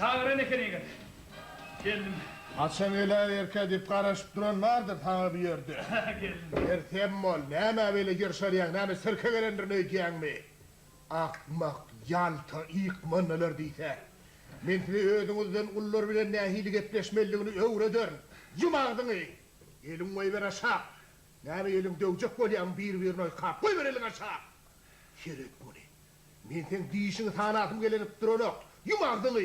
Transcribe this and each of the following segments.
Çağıran ekenigen. Geldim. Açan öyle erke deyip karışıp duran vardır sana bir yerde. Geldim. Ertem ol, näme böyle görüşeryen, näme sırka gelendirine ötüyen mi? Akmak, yalta, iğmanneler deyte. Men size ödünüzden ullar bilen nähili gepleşmeliğini öğreder. Yumağdını. Elin oy ver aşağı. Näme elin dövcek bolyan bir-birine kap. Koy ver elin aşağı. Şerek bunu. Men sen dişini tanatım gelenip duranok. Yumağdını.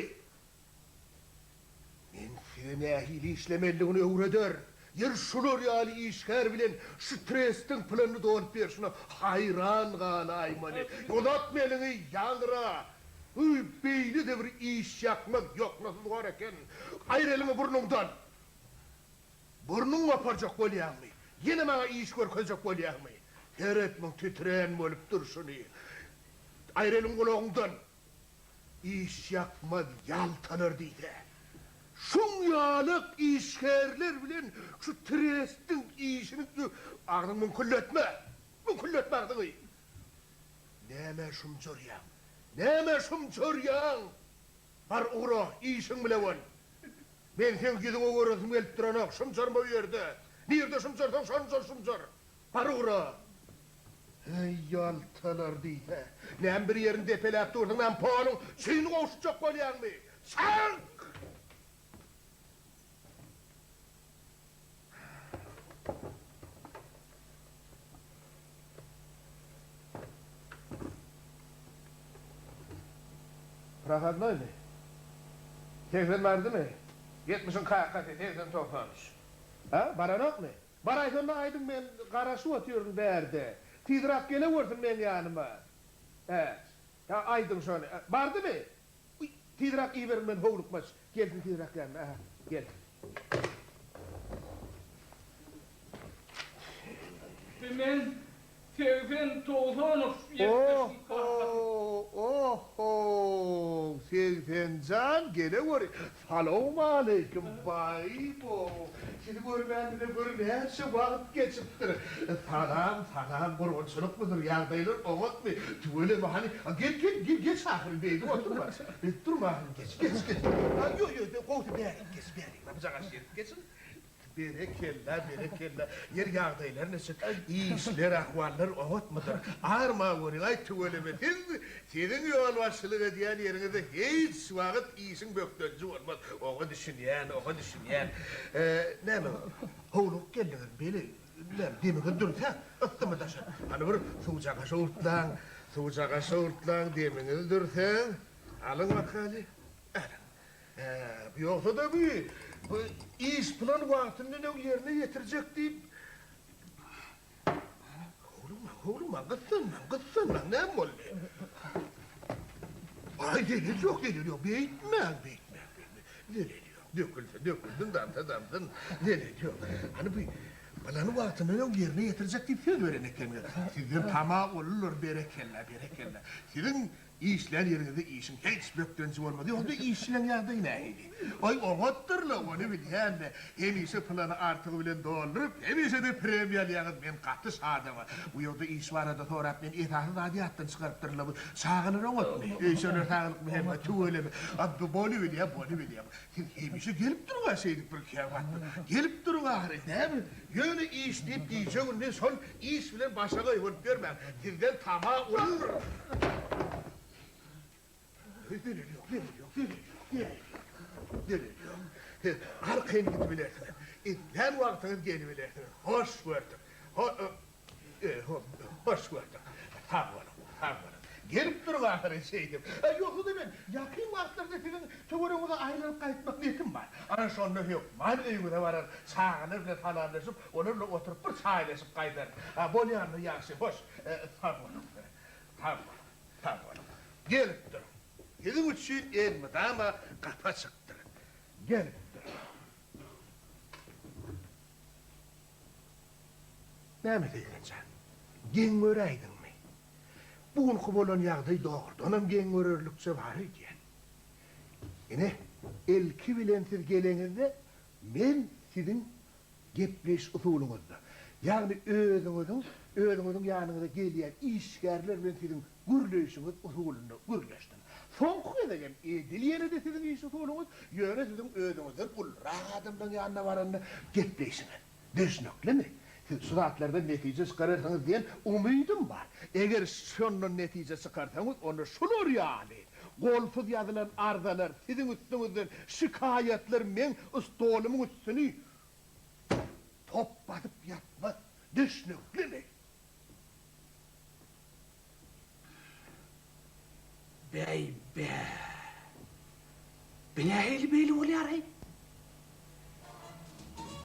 Men size nähili işlemeliğini öğreder. Yer şulur yali işler bilen strestin planını doğup bir şuna hayran qalaymanı. Yolatma elini yanıra. Beyni de bir iş yapmak yok nasıl var eken. Ayır elini burnundan. Burnun vaparcak bolyan mı? Yine bana iş görkecek bolyan mı? Teretmin titreyen bolup dur şunu. Ayır elini kulağından. İş yapmak yaltanır deydi. Şunyalık işgerler bilen şu trestin işini ağzını mümkünletme. Mümkünletme ağzını. Näme şumçoryan? Näme şumçoryan? Bar uğra işin bile var. Ben sen gidin o görüntüm gelip duranok şumçorma bu yerde. Nerede şumçorsan şumçor. Bar uğra. Ey yaltalar deyte. Näme bir yerin depelep durdun näme poğanın suyunu koşacak bolyan mı? Sen! Prohodnoy mi? Teyzen vardı mı? 70'in kayakati teyzen toplamış. Ha? Baranok mu? Baraydığında aydın ben karaşı atıyorum değerde. Tidrak gele vursun ben yanıma. Evet. Ya aydın şöyle. Vardı mı? Tidrak iyi verin ben hoğlukmaz. Gelsin tidrak yanına. Aha. Gel. Ben Tevfen Toğlanov. Oho, Sevfencan gele vur. Salamu aleyküm baybo. Seni görmeyen bile bir neyse vakit geçiptir. Salam, kurbançılık mıdır, yardayılır, oğut mu? Tüvele mi hani, geç ahir beydi, oturma. Durma, geç. Yo, kovdu beğenin, yapacak aşırı, geçin. Berekella. Yer yağdaylar nesin? İşler, ahvallar oğut mudur? Ağırma vurin, ay tüveleme. Senin yol başçılık ediyen yerinizde hiç vakit işin böktöncü olmaz. Oğu düşünyen. Ne mi? Hoğluk geldin böyle. Demin dur ha? Öttü mü taşın? Hani bir suğucağa şoğurtlan demin dur sen. Alın bakalım. Yoksa da bu iş plan vaktini yerine getirecek deyip Oğlum, gıtsınma, ne mi Ay deliriyor, beyitme. Döküldün, damdın, deliriyor. Hani bu planı vaktini yerine getirecek deyip söz öğrenek gelmiyor. Sizin tamam olur, berekella. Sizin işler yerinde işin hiç böktönçü olmadı. Yoksa işlen yağda neydi? Ay oğutturla onu bilyen de hem iyisi planı artığı bilen doldurup hem iyisi de premiyer yağız ben katı sağdama. Bu yolda iş var da torap ben etahı adiyattan çıkarttırla bu sağılır oğut mu? Eşonur sağlık mı hem tüvele mi? Abdu bolu bilya. Hem iyisi gelip durun şeydik bir kevattı. Gelip durun ahire değil mi? Yönü iş deyip diyeceğin ne son iş bilen başına yuvut görmem. Sizden tamam olur. Deliriyor. Arkayın gidebilirsiniz. Her vaktiniz gelebilirsiniz. Hoş gördüm. Tamam. Gelip durun ahire şeydim. Yoksa da ben yakın vaktlarda sizin çoğuruğuda ayrılıp kayıtmak niyetim var. Ana sonunda yok. Mahalleyi de varar. Sağınır bile falanlaşıp, onunla oturup bir sahilleşip kaydar. Bolyanlı yaşı boş. Tamam. Gelip durun. Yedin için elmedi ama kafa çıktı. Gelip durun. Ne mi dedin sen? Gen göreydin mi? Bugün kubolan yağday doğurdu. Onam gen görürlükçe var diyen. Yine elki bilen siz gelenizde men sizin gepleş usulunuzda. Yani özünüzün yanınıza geleyen işgärler bilen sizin gürleşiniz usulünde gürleştin. Sonku edegen edil yene de sizin işi tuğulunuz, yöne sizin ödünüzden ulraq adamdan yanına varanını getleysiniz. Düşünükli mi? Suratlarda netice çıkarırsanız diyen umudum var. Eğer şunun netice çıkarsanız onu şunur yani. Golsuz yazılan arzalar sizin üstünüzden şikayetler men stolumun üstünü top batıp yapmaz. Düşünükli mi? Bey be. Beni hayli beyli oluyor ay.